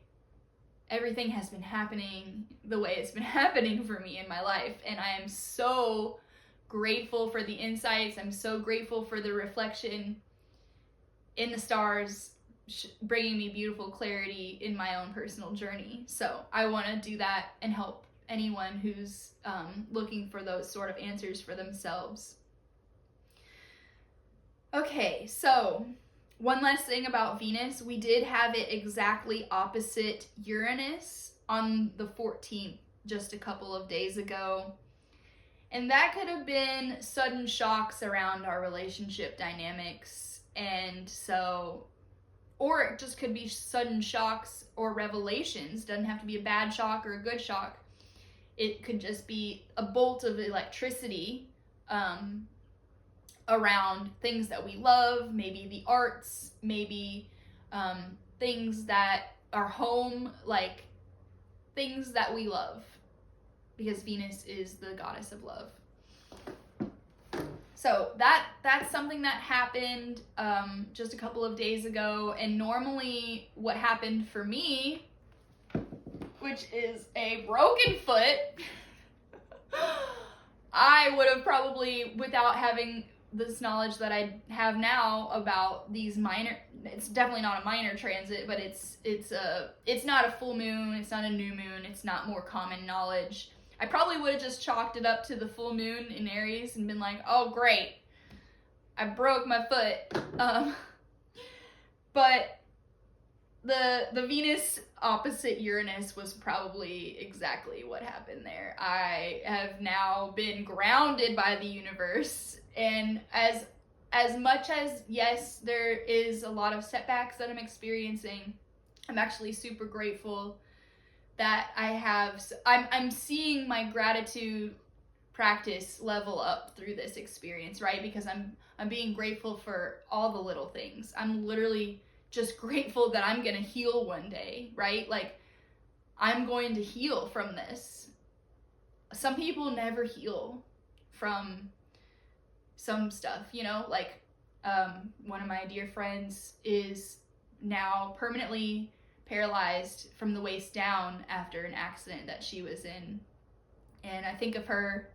everything has been happening the way it's been happening for me in my life. And I am so grateful for the insights. I'm so grateful for the reflection in the stars, bringing me beautiful clarity in my own personal journey. So I want to do that and help anyone who's looking for those sort of answers for themselves. Okay, so one last thing about Venus. We did have it exactly opposite Uranus on the 14th, just a couple of days ago. And that could have been sudden shocks around our relationship dynamics. And so, or it just could be sudden shocks or revelations. Doesn't have to be a bad shock or a good shock. It could just be a bolt of electricity around things that we love, maybe the arts, maybe things that are home, like things that we love, because Venus is the goddess of love. So that's something that happened just a couple of days ago. And normally what happened for me, which is a broken foot, I would have probably, without having this knowledge that I have now about these minor, it's definitely not a minor transit, but it's not a full moon, it's not a new moon, it's not more common knowledge. I probably would have just chalked it up to the full moon in Aries and been like, oh great, I broke my foot. But the Venus opposite Uranus was probably exactly what happened there. I have now been grounded by the universe, and as much as, yes, there is a lot of setbacks that I'm experiencing, I'm actually super grateful that I'm seeing my gratitude practice level up through this experience, right? Because I'm being grateful for all the little things. I'm literally just grateful that I'm gonna heal one day, right? Like, I'm going to heal from this. Some people never heal from some stuff, you know, like one of my dear friends is now permanently paralyzed from the waist down after an accident that she was in. And I think of her,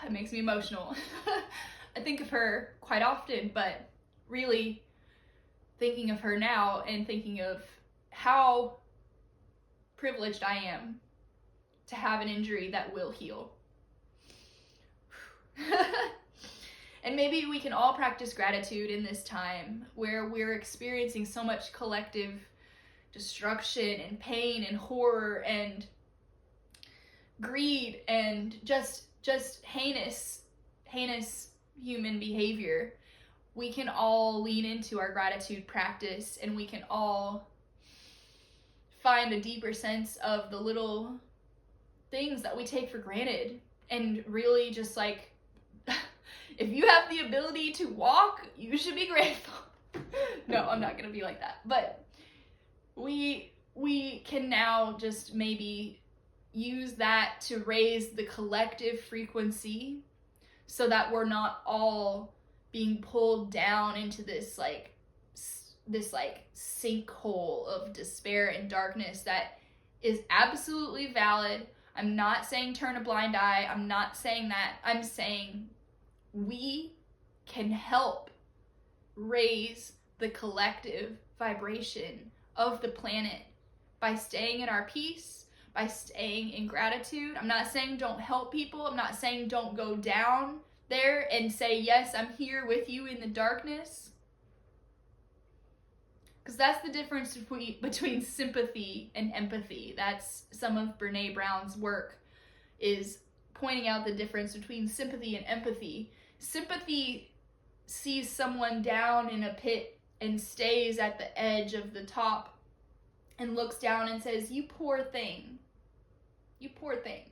it makes me emotional. I think of her quite often, but really thinking of her now and thinking of how privileged I am to have an injury that will heal. And maybe we can all practice gratitude in this time where we're experiencing so much collective destruction and pain and horror and greed and just heinous human behavior. We can all lean into our gratitude practice, and we can all find a deeper sense of the little things that we take for granted, and really just like, if you have the ability to walk, you should be grateful. No, I'm not gonna be like that. But we can now just maybe use that to raise the collective frequency so that we're not all being pulled down into this like this like sinkhole of despair and darkness that is absolutely valid. I'm not saying turn a blind eye. I'm not saying that. I'm saying we can help raise the collective vibration of the planet by staying in our peace, by staying in gratitude. I'm not saying don't help people. I'm not saying don't go down there and say, yes, I'm here with you in the darkness. Because that's the difference between sympathy and empathy. That's some of Brene Brown's work, is pointing out the difference between sympathy and empathy. Sympathy sees someone down in a pit and stays at the edge of the top and looks down and says, you poor thing. You poor thing.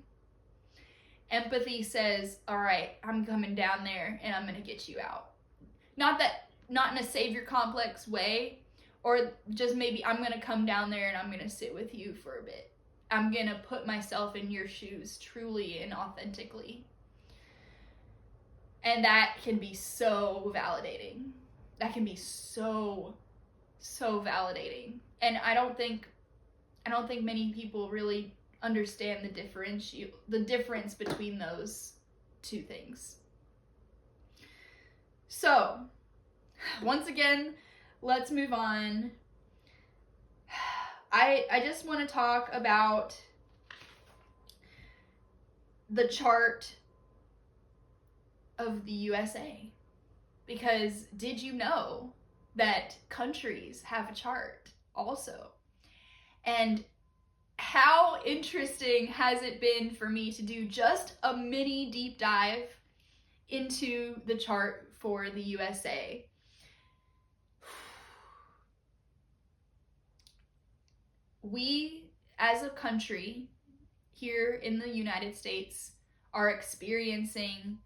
Empathy says, all right, I'm coming down there and I'm going to get you out. Not in a savior complex way, or just maybe I'm going to come down there and I'm going to sit with you for a bit. I'm going to put myself in your shoes truly and authentically. And that can be so validating. That can be so validating. And I don't think many people really understand the difference between those two things. So, once again, let's move on. I just want to talk about the chart of the USA. Because did you know that countries have a chart also? And how interesting has it been for me to do just a mini deep dive into the chart for the USA? We, as a country here in the United States, are experiencing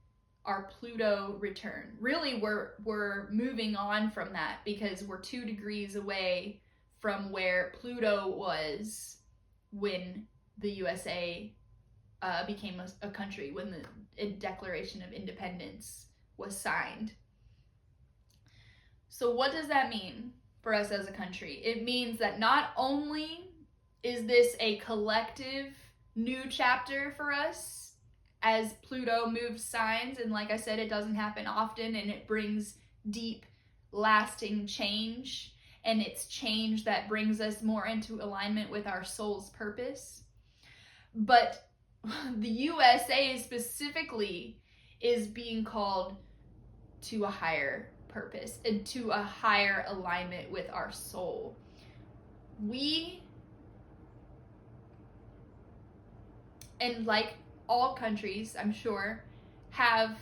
our Pluto return. Really, we're moving on from that because we're 2 degrees away from where Pluto was when the USA became a country, when the Declaration of Independence was signed. So what does that mean for us as a country? It means that not only is this a collective new chapter for us as Pluto moves signs, and like I said, it doesn't happen often, and it brings deep, lasting change, and it's change that brings us more into alignment with our soul's purpose. But the USA specifically is being called to a higher purpose and to a higher alignment with our soul. We, and like all countries, I'm sure, have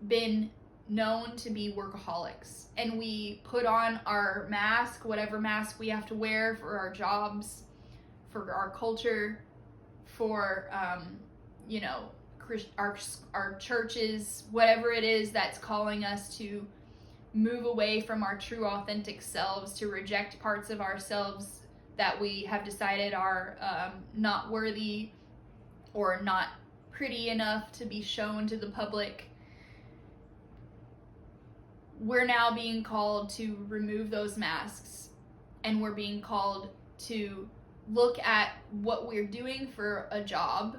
been known to be workaholics, and we put on our mask, whatever mask we have to wear for our jobs, for our culture, for our churches, whatever it is that's calling us to move away from our true authentic selves, to reject parts of ourselves that we have decided are not worthy or not pretty enough to be shown to the public. We're now being called to remove those masks, and we're being called to look at what we're doing for a job,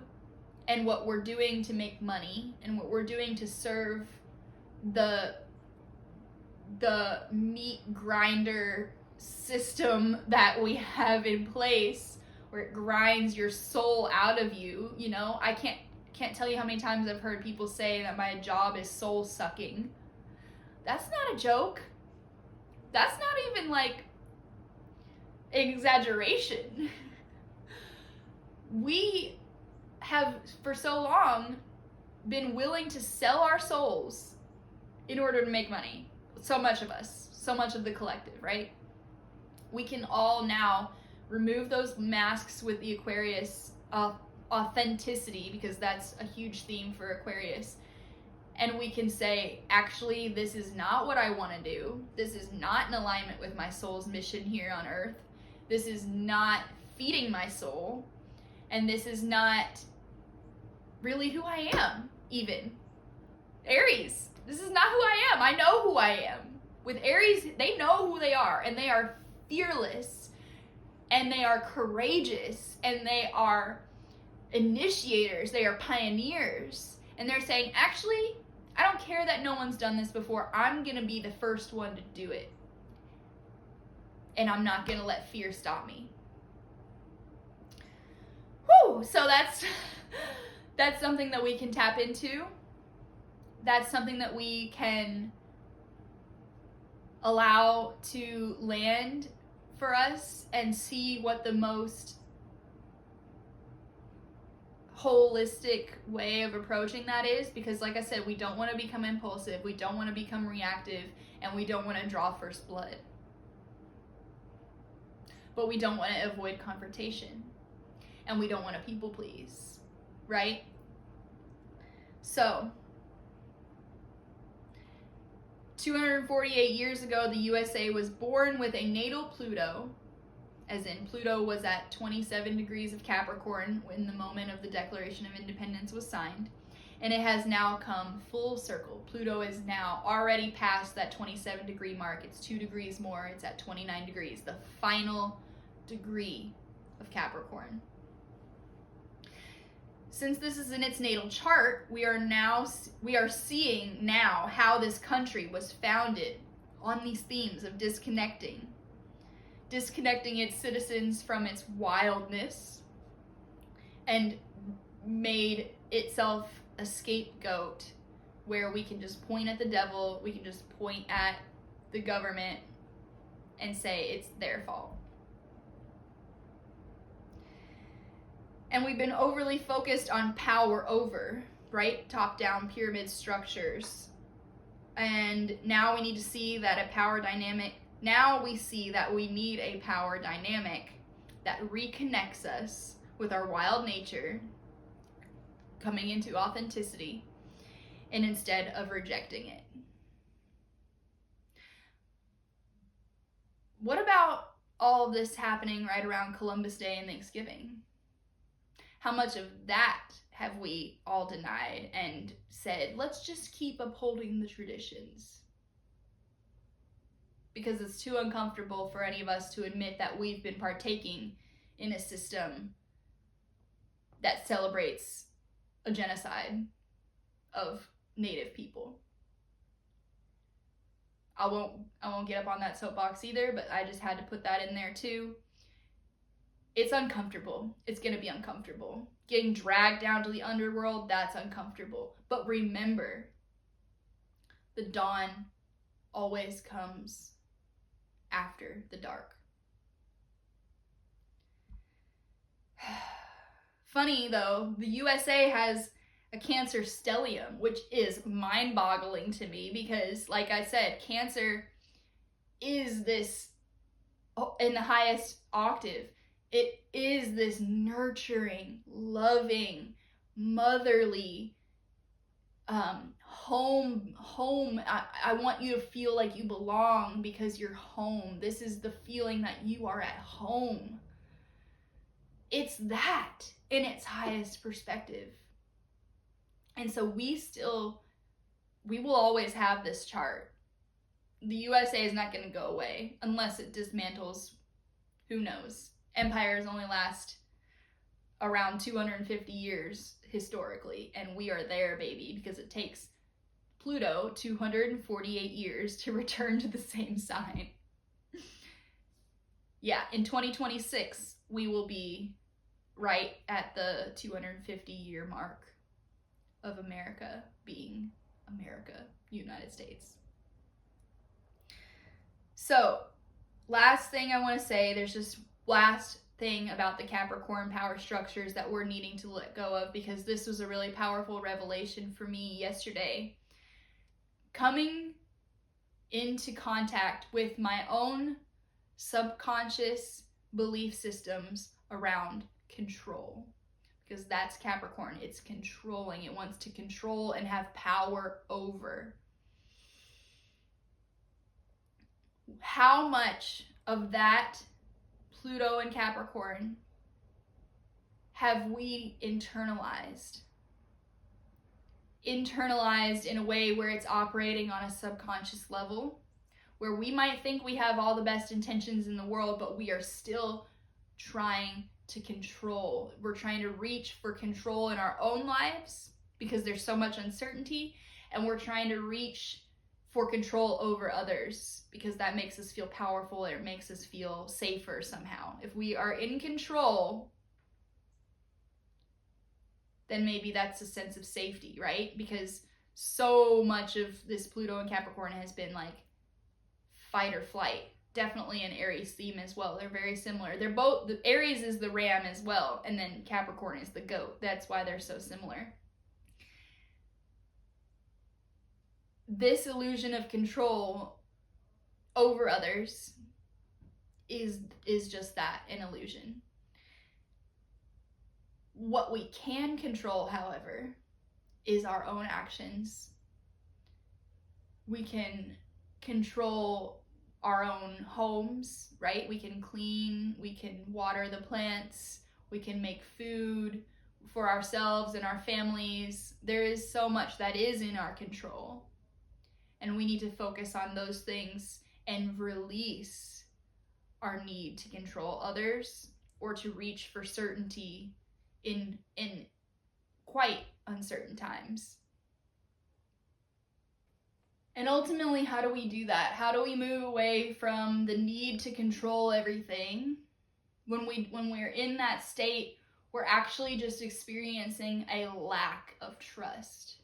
and what we're doing to make money, and what we're doing to serve the meat grinder system that we have in place, where it grinds your soul out of you. You know, I can't tell you how many times I've heard people say that my job is soul sucking. That's not a joke. That's not even like exaggeration. We have for so long been willing to sell our souls in order to make money. So much of us, so much of the collective, right? We can all now remove those masks with the Aquarius authenticity, because that's a huge theme for Aquarius. And we can say, actually, this is not what I want to do. This is not in alignment with my soul's mission here on Earth. This is not feeding my soul. And this is not really who I am, even. Aries, this is not who I am. I know who I am. With Aries, they know who they are, and they are fearless, and they are courageous, and they are initiators, they are pioneers. And they're saying, actually, I don't care that no one's done this before. I'm going to be the first one to do it. And I'm not going to let fear stop me. Whew, so that's something that we can tap into. That's something that we can allow to land for us and see what the most holistic way of approaching that is, because like I said, we don't want to become impulsive, we don't want to become reactive, and we don't want to draw first blood. But we don't want to avoid confrontation, and we don't want to people please, right? So 248 years ago, the USA was born with a natal Pluto, as in Pluto was at 27 degrees of Capricorn when the moment of the Declaration of Independence was signed. And it has now come full circle. Pluto is now already past that 27 degree mark. It's 2 degrees more. It's at 29 degrees, the final degree of Capricorn. Since this is in its natal chart, we are seeing now how this country was founded on these themes of disconnecting its citizens from its wildness, and made itself a scapegoat where we can just point at the devil, we can just point at the government and say it's their fault. And we've been overly focused on power over, right? Top-down pyramid structures. And now we need to see that we see that we need a power dynamic that reconnects us with our wild nature, coming into authenticity, and instead of rejecting it. What about all of this happening right around Columbus Day and Thanksgiving? How much of that have we all denied and said, let's just keep upholding the traditions? Because it's too uncomfortable for any of us to admit that we've been partaking in a system that celebrates a genocide of Native people. I won't get up on that soapbox either, but I just had to put that in there too. It's uncomfortable. It's going to be uncomfortable. Getting dragged down to the underworld, that's uncomfortable. But remember, the dawn always comes after the dark. Funny though, the USA has a Cancer stellium, which is mind-boggling to me because, like I said, Cancer is this, in the highest octave, it is this nurturing, loving, motherly, home. I want you to feel like you belong because you're home. This is the feeling that you are at home. It's that in its highest perspective. And so we will always have this chart. The USA is not going to go away unless it dismantles, who knows. Empires only last around 250 years historically, and we are there, baby, because it takes Pluto 248 years to return to the same sign. Yeah, in 2026, we will be right at the 250-year mark of America being America, United States. So, last thing I want to say, there's just last thing about the Capricorn power structures that we're needing to let go of, because this was a really powerful revelation for me yesterday. Coming into contact with my own subconscious belief systems around control, because that's Capricorn. It's controlling. It wants to control and have power over. How much of that Pluto and Capricorn have we internalized? Internalized in a way where it's operating on a subconscious level, where we might think we have all the best intentions in the world, but we are still trying to control. We're trying to reach for control in our own lives because there's so much uncertainty, and we're trying to reach for control over others because that makes us feel powerful, or it makes us feel safer somehow. If we are in control, then maybe that's a sense of safety, right? Because so much of this Pluto and Capricorn has been like fight or flight. Definitely an Aries theme as well. They're very similar. They're both, the Aries is the ram as well, and then Capricorn is the goat. That's why they're so similar. This illusion of control over others is just that, an illusion. What we can control, however, is our own actions. We can control our own homes, right? We can clean, we can water the plants, we can make food for ourselves and our families. There is so much that is in our control. And we need to focus on those things and release our need to control others or to reach for certainty in quite uncertain times. And ultimately, how do we do that? How do we move away from the need to control everything? When we're in that state, we're actually just experiencing a lack of trust.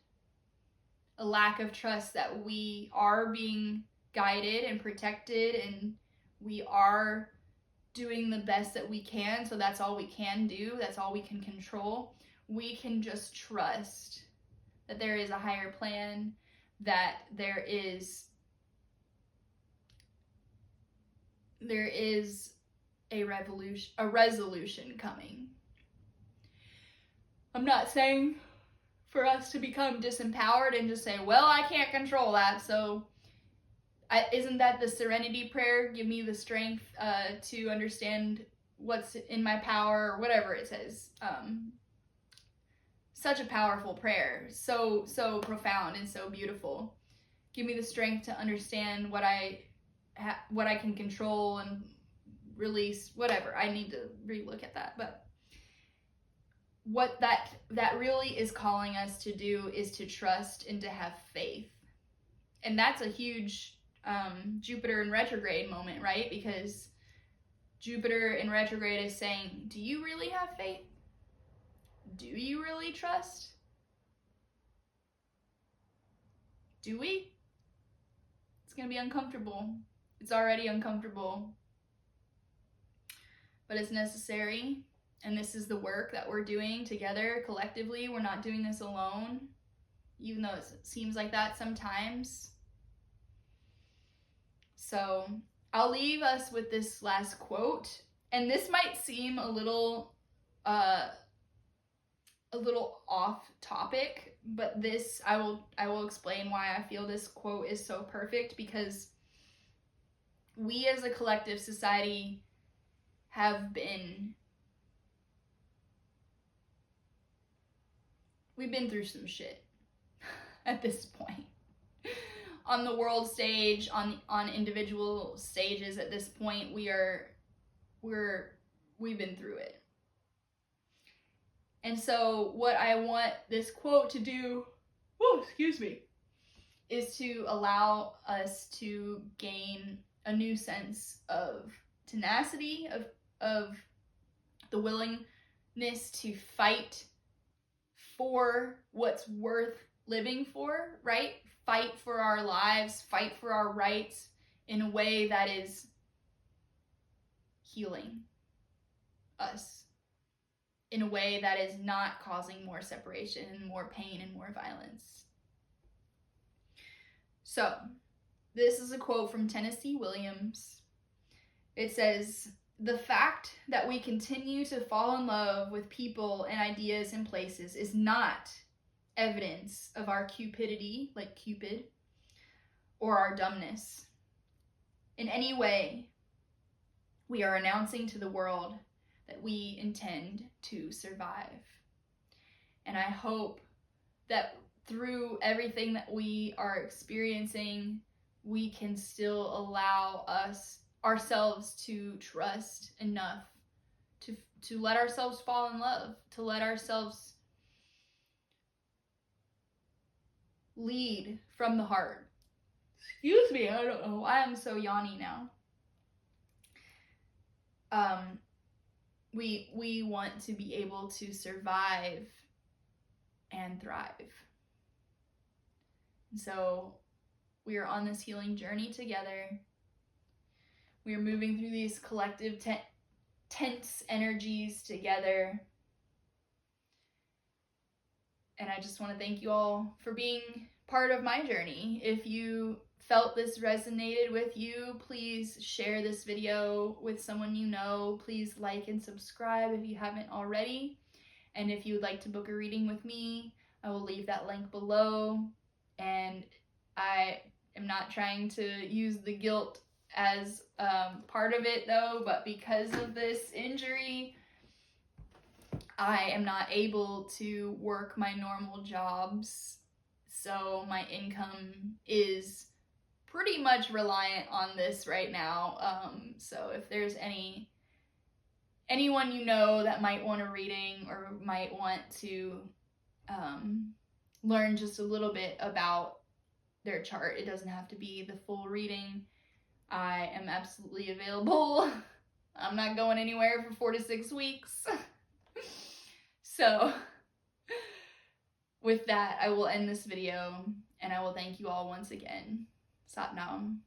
A lack of trust that we are being guided and protected, and we are doing the best that we can. So that's all we can do. That's all we can control. We can just trust that there is a higher plan, that there is a resolution coming. I'm not saying for us to become disempowered and just say, well, I can't control that, so isn't that the serenity prayer? Give me the strength to understand what's in my power, or whatever it says. Such a powerful prayer, so profound and so beautiful. Give me the strength to understand what I can control and release, whatever. I need to relook at that, but what that really is calling us to do is to trust and to have faith. And that's a huge Jupiter in retrograde moment, right? Because Jupiter in retrograde is saying, do you really have faith? Do you really trust? Do we? It's going to be uncomfortable. It's already uncomfortable. But it's necessary. And this is the work that we're doing together collectively. We're not doing this alone, even though it seems like that sometimes. So I'll leave us with this last quote. And this might seem a little off topic, but this I will explain why I feel this quote is so perfect, because we as a collective society we've been through some shit at this point. On the world stage, on individual stages at this point, we've been through it. And so what I want this quote to do, is to allow us to gain a new sense of tenacity, of the willingness to fight for what's worth living for, right? Fight for our lives, fight for our rights in a way that is healing us, in a way that is not causing more separation and more pain and more violence. So, this is a quote from Tennessee Williams. It says, "The fact that we continue to fall in love with people and ideas and places is not evidence of our cupidity, like Cupid, or our dumbness. In any way, we are announcing to the world that we intend to survive." And I hope that through everything that we are experiencing we can still allow ourselves to trust enough to let ourselves fall in love, to let ourselves lead from the heart. Excuse me, I don't know why I'm so yawny now. We want to be able to survive and thrive. So we are on this healing journey together. We are moving through these collective tense energies together. And I just want to thank you all for being part of my journey. If you felt this resonated with you, please share this video with someone you know. Please like and subscribe if you haven't already. And if you would like to book a reading with me, I will leave that link below. And I am not trying to use the guilt as part of it though, but because of this injury, I am not able to work my normal jobs, so my income is pretty much reliant on this right now. So if there's anyone you know that might want a reading or might want to learn just a little bit about their chart, it doesn't have to be the full reading. I am absolutely available. I'm not going anywhere for 4 to 6 weeks. So with that, I will end this video and I will thank you all once again. Sat Nam.